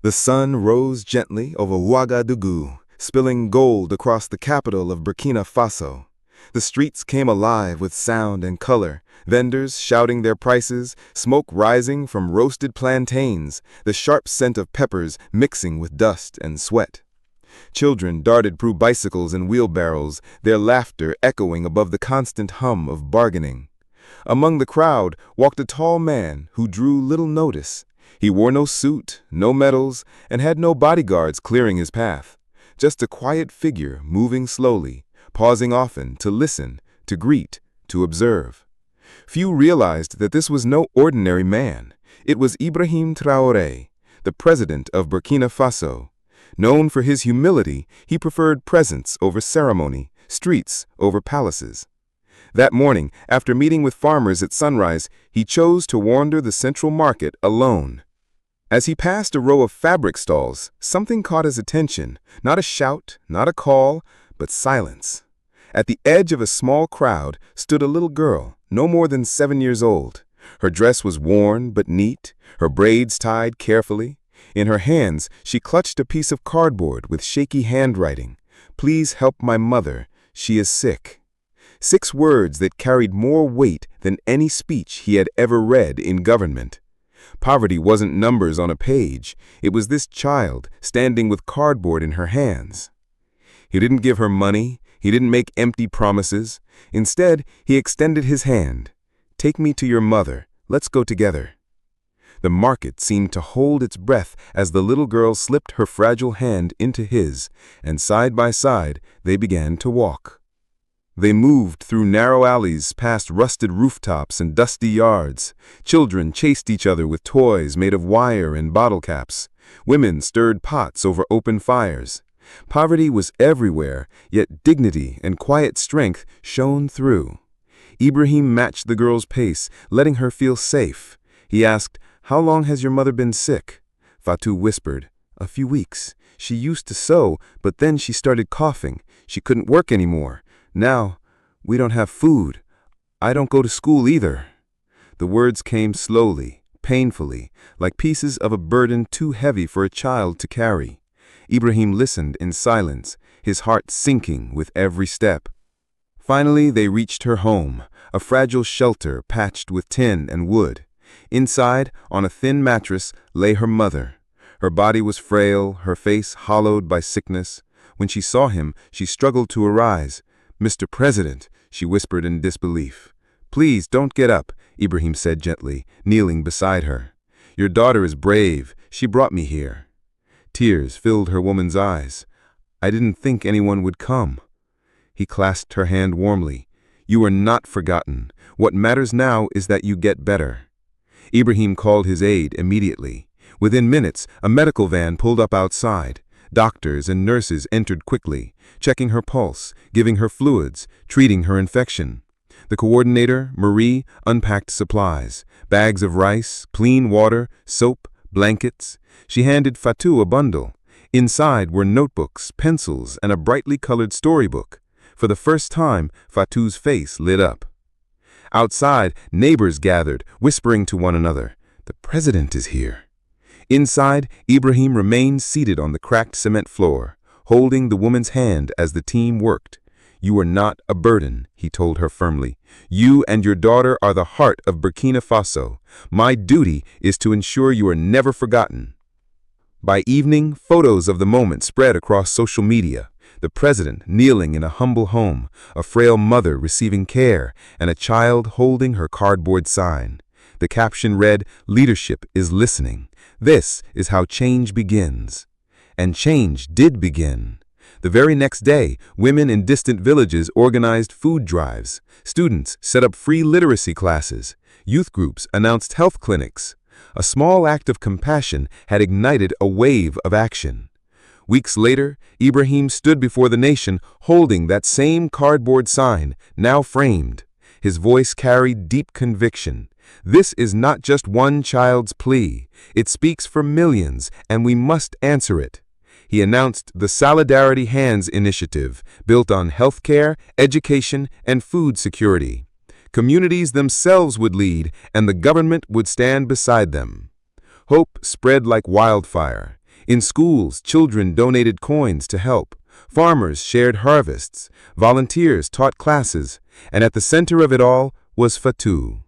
The sun rose gently over Ouagadougou, spilling gold across the capital of Burkina Faso. The streets came alive with sound and color, vendors shouting their prices, smoke rising from roasted plantains, the sharp scent of peppers mixing with dust and sweat. Children darted through bicycles and wheelbarrows, their laughter echoing above the constant hum of bargaining. Among the crowd walked a tall man who drew little notice. He wore no suit, no medals, and had no bodyguards clearing his path. Just a quiet figure moving slowly, pausing often to listen, to greet, to observe. Few realized that this was no ordinary man. It was Ibrahim Traoré, the President of Burkina Faso. Known for his humility, he preferred presence over ceremony, streets over palaces. That morning, after meeting with farmers at sunrise, he chose to wander the central market alone. As he passed a row of fabric stalls, something caught his attention, not a shout, not a call, but silence. At the edge of a small crowd stood a little girl, no more than 7 years old. Her dress was worn but neat, her braids tied carefully. In her hands, she clutched a piece of cardboard with shaky handwriting. "Please help my mother, she is sick." 6 words that carried more weight than any speech he had ever read in government. Poverty wasn't numbers on a page. It was this child standing with cardboard in her hands. He didn't give her money. He didn't make empty promises. Instead, he extended his hand. "Take me to your mother. Let's go together." The market seemed to hold its breath as the little girl slipped her fragile hand into his, and side by side they began to walk. They moved through narrow alleys, past rusted rooftops and dusty yards. Children chased each other with toys made of wire and bottle caps. Women stirred pots over open fires. Poverty was everywhere, yet dignity and quiet strength shone through. Ibrahim matched the girl's pace, letting her feel safe. He asked, "How long has your mother been sick?" Fatu whispered, "A few weeks. She used to sew, but then she started coughing. She couldn't work anymore. Now, we don't have food. I don't go to school either." The words came slowly, painfully, like pieces of a burden too heavy for a child to carry. Ibrahim listened in silence, his heart sinking with every step. Finally, they reached her home, a fragile shelter patched with tin and wood. Inside, on a thin mattress, lay her mother. Her body was frail, her face hollowed by sickness. When she saw him, she struggled to arise. "Mr. President," she whispered in disbelief. "Please don't get up," Ibrahim said gently, kneeling beside her. "Your daughter is brave. She brought me here." Tears filled her woman's eyes. "I didn't think anyone would come." He clasped her hand warmly. "You are not forgotten. What matters now is that you get better." Ibrahim called his aide immediately. Within minutes, a medical van pulled up outside. Doctors and nurses entered quickly, checking her pulse, giving her fluids, treating her infection. The coordinator, Marie, unpacked supplies, bags of rice, clean water, soap, blankets. She handed Fatu a bundle. Inside were notebooks, pencils, and a brightly colored storybook. For the first time, Fatu's face lit up. Outside, neighbors gathered, whispering to one another, "The president is here." Inside, Ibrahim remained seated on the cracked cement floor, holding the woman's hand as the team worked. "You are not a burden," he told her firmly. "You and your daughter are the heart of Burkina Faso. My duty is to ensure you are never forgotten." By evening, photos of the moment spread across social media. The president kneeling in a humble home, a frail mother receiving care, and a child holding her cardboard sign. The caption read, "Leadership is listening. This is how change begins." And change did begin. The very next day, women in distant villages organized food drives. Students set up free literacy classes. Youth groups announced health clinics. A small act of compassion had ignited a wave of action. Weeks later, Ibrahim stood before the nation holding that same cardboard sign, now framed. His voice carried deep conviction. This is not just one child's plea. It speaks for millions, and we must answer it. He announced the Solidarity Hands initiative, built on healthcare, education, and food security. Communities themselves would lead, and the government would stand beside them. Hope spread like wildfire. In schools, children donated coins to help. Farmers shared harvests. Volunteers taught classes. And at the center of it all was Fatu.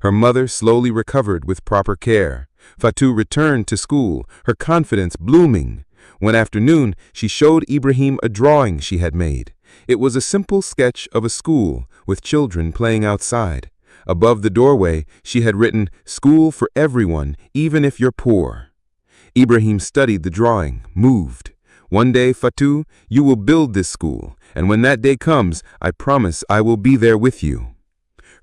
Her mother slowly recovered with proper care. Fatu returned to school, her confidence blooming. One afternoon, she showed Ibrahim a drawing she had made. It was a simple sketch of a school with children playing outside. Above the doorway, she had written, "School for everyone, even if you're poor." Ibrahim studied the drawing, moved. "One day, Fatu, you will build this school, and when that day comes, I promise I will be there with you."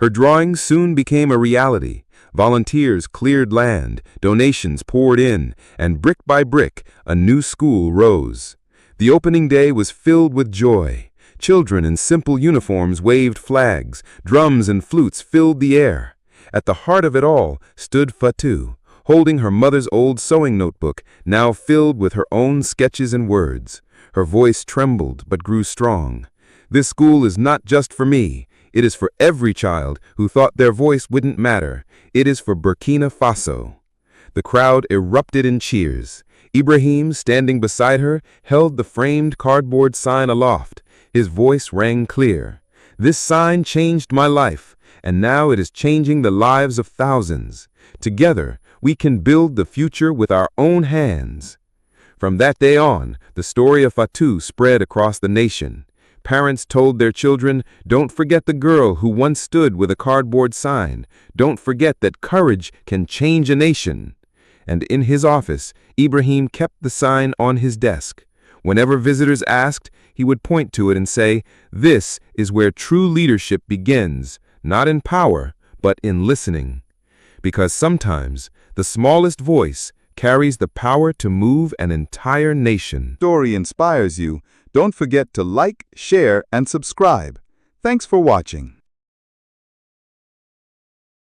Her drawing soon became a reality. Volunteers cleared land, donations poured in, and brick by brick, a new school rose. The opening day was filled with joy. Children in simple uniforms waved flags, drums and flutes filled the air. At the heart of it all stood Fatu, holding her mother's old sewing notebook, now filled with her own sketches and words. Her voice trembled but grew strong. "This school is not just for me. It is for every child who thought their voice wouldn't matter. It is for Burkina Faso." The crowd erupted in cheers. Ibrahim, standing beside her, held the framed cardboard sign aloft. His voice rang clear. "This sign changed my life, and now it is changing the lives of thousands. Together, we can build the future with our own hands." From that day on, the story of Fatu spread across the nation. Parents told their children, "Don't forget the girl who once stood with a cardboard sign. Don't forget that courage can change a nation." And in his office, Ibrahim kept the sign on his desk. Whenever visitors asked, he would point to it and say, "This is where true leadership begins, not in power, but in listening." Because sometimes the smallest voice carries the power to move an entire nation. Story inspires you. Don't forget to like, share, and subscribe. Thanks for watching.